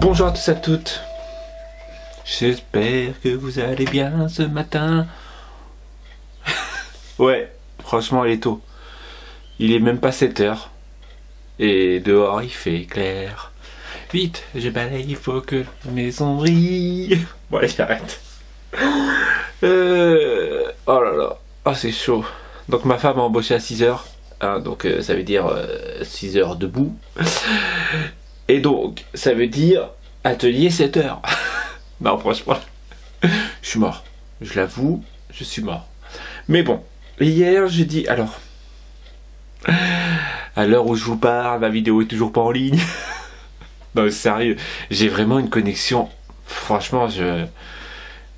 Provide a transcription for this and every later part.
Bonjour à tous et à toutes. J'espère que vous allez bien ce matin. Ouais, franchement, il est tôt. Il est même pas 7 heures. Et dehors, il fait clair. Vite, je balaye, il faut que la maison brille. Bon, allez, j'arrête. Oh là là. Oh, c'est chaud. Donc, ma femme a embauché à 6 heures. Hein, donc, ça veut dire 6 heures debout. Et donc, ça veut dire atelier 7 heures. Non, franchement, je suis mort. Je l'avoue, je suis mort. Mais bon, hier, j'ai dit, alors, à l'heure où je vous parle, ma vidéo est toujours pas en ligne. Non, sérieux, j'ai vraiment une connexion. Franchement,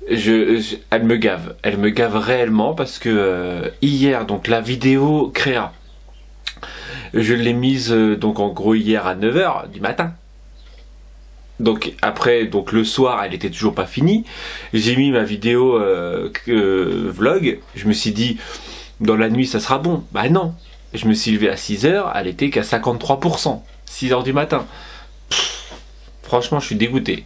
elle me gave. Elle me gave réellement parce que hier, donc la vidéo créa. Je l'ai mise donc en gros hier à 9 h du matin. Donc après, donc le soir, elle était toujours pas finie. J'ai mis ma vidéo vlog. Je me suis dit, dans la nuit, ça sera bon. Bah non. Je me suis levé à 6 h, elle était qu'à 53%. 6 h du matin. Franchement, je suis dégoûté.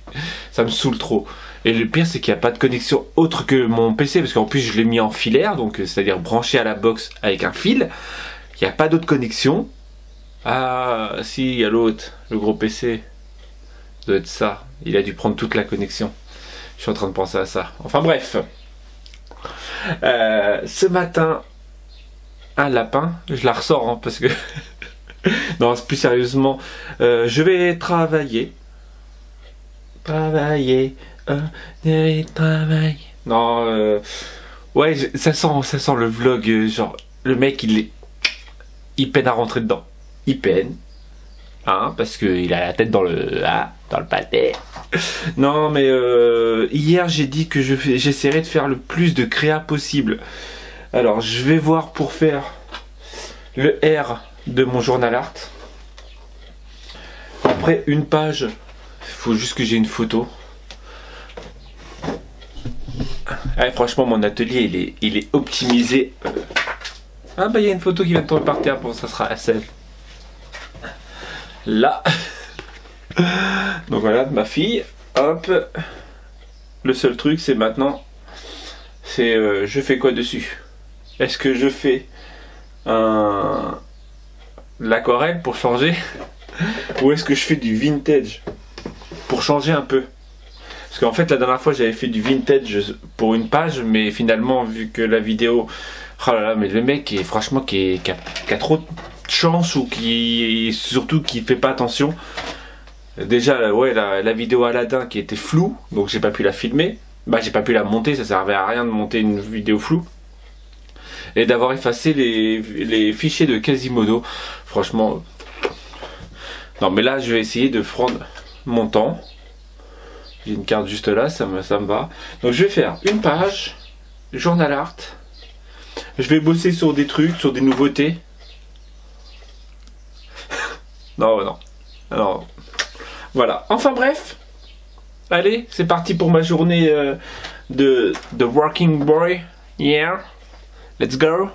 Ça me saoule trop. Et le pire, c'est qu'il n'y a pas de connexion autre que mon PC. Parce qu'en plus, je l'ai mis en filaire. Donc, c'est-à-dire branché à la box avec un fil. Il n'y a pas d'autre connexion. Ah, si, il y a l'autre. Le gros PC. Ça doit être ça. Il a dû prendre toute la connexion. Je suis en train de penser à ça. Enfin bref. Ce matin, un lapin. Je la ressors hein, parce que... Non, plus sérieusement. Je vais travailler. Travailler. Travail. Non, ouais, ça sent le vlog. Genre, le mec, il peine à rentrer dedans. Il peine. Hein, parce qu'il a la tête dans le pâté. Non, mais hier, j'ai dit que j'essaierai de faire le plus de créa possible. Alors, je vais voir pour faire le R de mon journal art. Après, une page. Il faut juste que j'ai une photo. Ah, franchement, mon atelier, il est optimisé. Ah bah, il y a une photo qui vient de tomber par terre. Bon, ça sera celle. Là. Donc voilà, de ma fille. Hop. Le seul truc, c'est maintenant, c'est je fais quoi dessus? Est-ce que je fais l'aquarelle pour changer? Ou est-ce que je fais du vintage pour changer un peu? Parce qu'en fait, la dernière fois, j'avais fait du vintage pour une page, mais finalement, vu que la vidéo... Oh là là, mais le mec, franchement, qui a trop de chance ou surtout qui fait pas attention. Déjà, ouais, la vidéo Aladdin qui était floue, donc j'ai pas pu la filmer. Bah, j'ai pas pu la monter, ça servait à rien de monter une vidéo floue. Et d'avoir effacé les fichiers de Quasimodo. Franchement... Non, mais là, je vais essayer de prendre mon temps. J'ai une carte juste là, ça me va. Donc, je vais faire une page, journal art. Je vais bosser sur des trucs, sur des nouveautés. Non, non. Alors, voilà. Enfin, bref. Allez, c'est parti pour ma journée de working boy. Yeah. Let's go.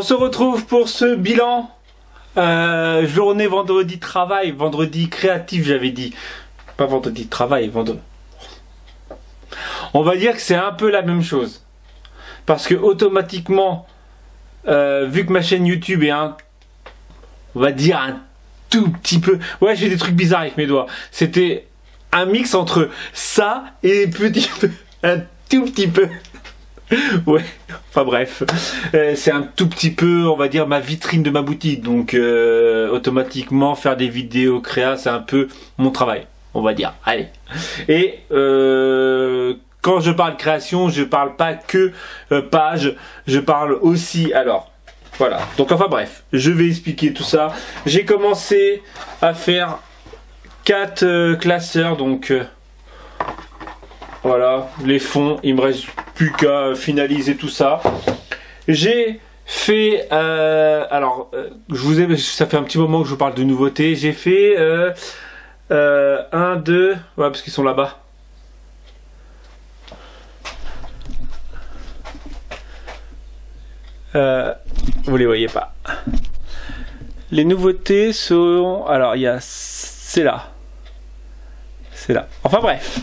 On se retrouve pour ce bilan. Journée vendredi travail, vendredi créatif j'avais dit. Pas vendredi travail, vendredi. On va dire que c'est un peu la même chose. Parce que automatiquement, vu que ma chaîne YouTube est on va dire un tout petit peu... Ouais, j'ai des trucs bizarres avec mes doigts. C'était un mix entre ça et un tout petit peu. Ouais, enfin bref, c'est un tout petit peu, on va dire, ma vitrine de ma boutique. Donc automatiquement, faire des vidéos créa, c'est un peu mon travail, on va dire. Allez. Et quand je parle création, je parle pas que page, je parle aussi... Alors, voilà. Donc enfin bref, je vais expliquer tout ça. J'ai commencé à faire 4 classeurs, donc... Voilà, les fonds, il me reste plus qu'à finaliser tout ça. J'ai fait, ça fait un petit moment que je vous parle de nouveautés. J'ai fait 1, 2, ouais, parce qu'ils sont là-bas. Vous les voyez pas. Les nouveautés sont, alors il y a, c'est là. C'est là. Enfin bref.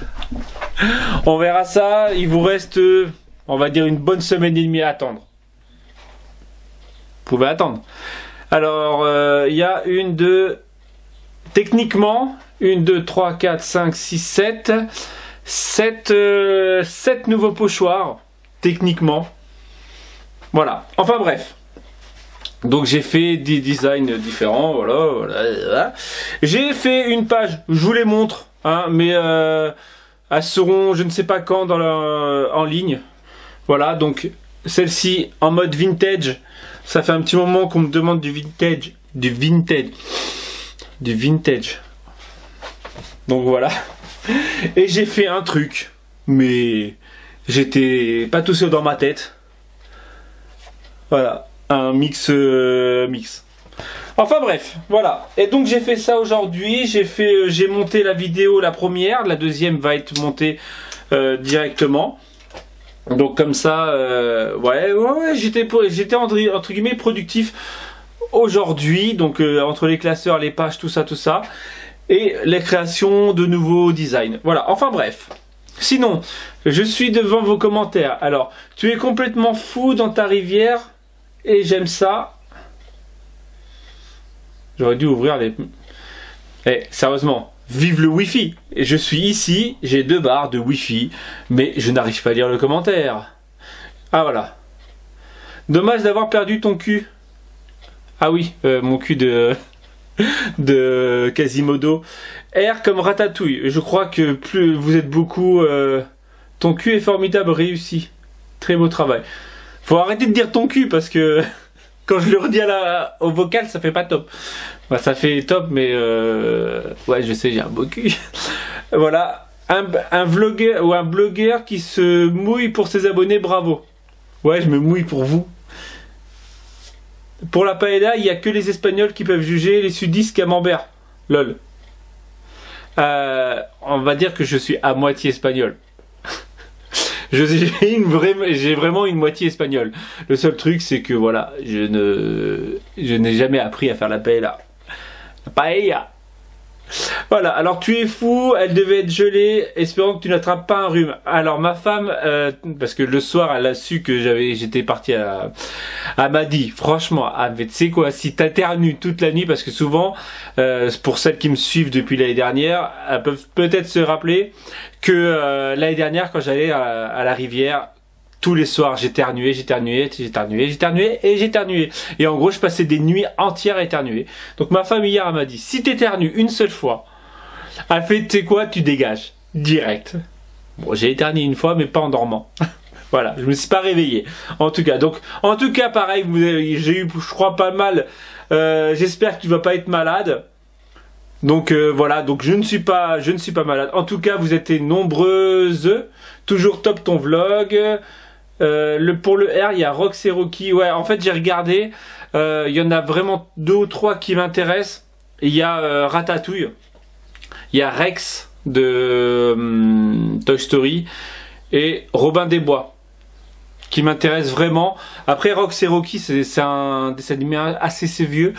On verra ça, il vous reste, on va dire, une bonne semaine et demie à attendre. Vous pouvez attendre. Alors, il y a techniquement, 1, 2, 3, 4, 5, 6, 7 nouveaux pochoirs, techniquement. Voilà, enfin bref. Donc j'ai fait des designs différents, voilà. J'ai fait une page, je vous les montre, hein, mais... elles seront, je ne sais pas quand, en ligne. Voilà, donc celle-ci en mode vintage. Ça fait un petit moment qu'on me demande du vintage. Donc voilà. Et j'ai fait un truc, mais j'étais pas tout seul dans ma tête. Voilà, un mix. Enfin bref, voilà. Et donc j'ai fait ça aujourd'hui. J'ai monté la vidéo, la première. La deuxième va être montée directement. Donc comme ça, ouais, j'étais entre guillemets productif aujourd'hui. Donc entre les classeurs, les pages, tout ça. Et les créations de nouveaux designs. Voilà, enfin bref. Sinon, je suis devant vos commentaires. Alors, tu es complètement fou dans ta rivière. Et j'aime ça. J'aurais dû ouvrir les... Eh, sérieusement, vive le Wi-Fi. Je suis ici, j'ai 2 barres de Wi-Fi, mais je n'arrive pas à lire le commentaire. Ah voilà. Dommage d'avoir perdu ton cul. Ah oui, mon cul de Quasimodo. R comme ratatouille. Je crois que plus vous êtes beaucoup... ton cul est formidable, réussi. Très beau travail. Faut arrêter de dire ton cul parce que... Quand je le redis au vocal, ça fait pas top. Bah, ça fait top, mais ouais, je sais, j'ai un beau cul. Voilà, un vlogueur ou un blogueur qui se mouille pour ses abonnés, bravo. Ouais, je me mouille pour vous. Pour la paella, il n'y a que les Espagnols qui peuvent juger, les sudistes camembert. Lol. On va dire que je suis à moitié espagnol. J'ai vraiment une moitié espagnole. Le seul truc, c'est que voilà, je n'ai jamais appris à faire la paella. La paella. Voilà, alors tu es fou, elle devait être gelée, espérons que tu n'attrapes pas un rhume. Alors ma femme, parce que le soir elle a su que j'étais parti elle m'a dit, franchement, tu sais quoi, si t'éternues toute la nuit, parce que souvent, pour celles qui me suivent depuis l'année dernière, elles peuvent peut-être se rappeler que l'année dernière, quand j'allais à la rivière, tous les soirs, j'éternuais. Et en gros, je passais des nuits entières à éternuer. Donc ma femme hier, elle m'a dit, si t'éternues une seule fois, elle fait, tu sais quoi, tu dégages. Direct. Bon, j'ai éternué une fois, mais pas en dormant. Voilà, je me suis pas réveillé. En tout cas, pareil, j'ai eu, je crois, pas mal. J'espère que tu vas pas être malade. Donc voilà, donc je ne suis pas malade. En tout cas, vous êtes nombreuses. Toujours top ton vlog. Pour le R, il y a Rox et Rocky. Ouais, en fait, j'ai regardé. Il y en a vraiment 2 ou 3 qui m'intéressent. Il y a Ratatouille. Il y a Rex de Toy Story. Et Robin des Bois. qui m'intéresse vraiment. Après Rox et Rocky, c'est un dessin animé assez vieux.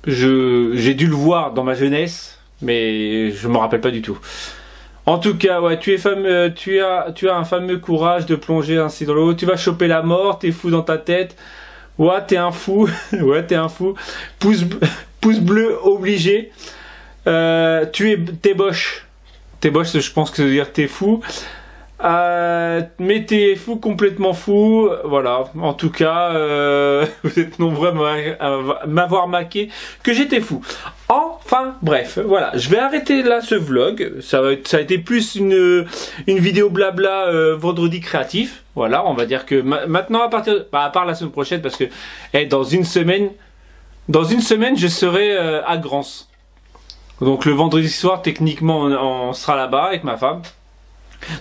J'ai dû le voir dans ma jeunesse, mais je me rappelle pas du tout. En tout cas, ouais, tu as un fameux courage de plonger ainsi dans l'eau. Tu vas choper la mort, t'es fou dans ta tête. Ouais, t'es un fou. Ouais, t'es un fou. Pouce bleu obligé. T'es boche. T'es boche, je pense que ça veut dire t'es fou. Mais t'es fou, complètement fou. Voilà, en tout cas, vous êtes nombreux à m'avoir marqué que j'étais fou. Enfin, bref, voilà, je vais arrêter là ce vlog. Ça a été plus une vidéo blabla vendredi créatif. Voilà, on va dire que maintenant, à part la semaine prochaine, parce que dans une semaine, je serai à Grance. Donc le vendredi soir, techniquement, on sera là-bas avec ma femme.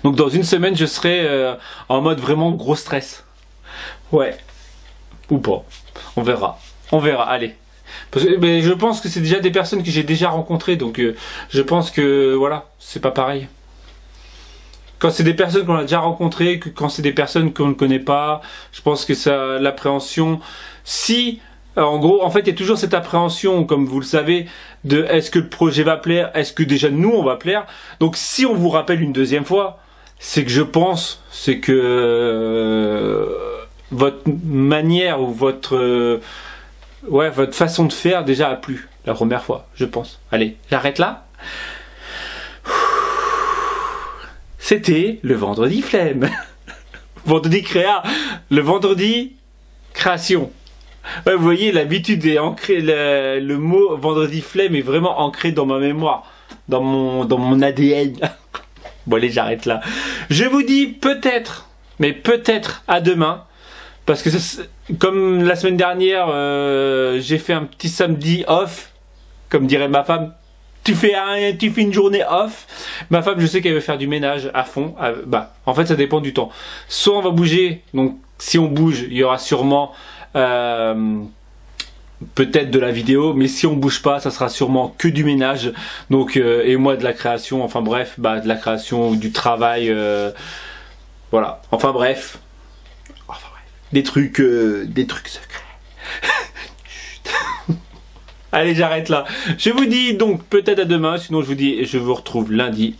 Donc dans une semaine, je serai en mode vraiment gros stress. Ouais. Ou pas. On verra. On verra, allez. Mais je pense que c'est déjà des personnes que j'ai déjà rencontrées. Donc je pense que voilà, c'est pas pareil. Quand c'est des personnes qu'on a déjà rencontrées, quand c'est des personnes qu'on ne connaît pas, je pense que ça, l'appréhension... Si... en gros, en fait, il y a toujours cette appréhension, comme vous le savez, de est-ce que le projet va plaire, est-ce que déjà nous on va plaire. Donc si on vous rappelle une deuxième fois, c'est que je pense, c'est que votre manière ou votre façon de faire déjà a plu la première fois, je pense. Allez, j'arrête là. C'était le vendredi flemme. Vendredi créa, le vendredi création. Ouais, vous voyez, l'habitude est ancrée, le mot vendredi flemme est vraiment ancré dans ma mémoire, dans mon ADN. Bon allez, j'arrête là. Je vous dis peut-être, mais peut-être à demain, parce que comme la semaine dernière, j'ai fait un petit samedi off, comme dirait ma femme. Tu fais une journée off. Ma femme, je sais qu'elle veut faire du ménage à fond. En fait, ça dépend du temps. Soit on va bouger, donc si on bouge, il y aura sûrement peut-être de la vidéo, mais si on bouge pas, ça sera sûrement que du ménage. Donc et moi de la création, enfin bref, de la création, du travail, voilà. Enfin bref, des trucs secrets. Allez, j'arrête là. Je vous dis donc peut-être à demain, sinon je vous retrouve lundi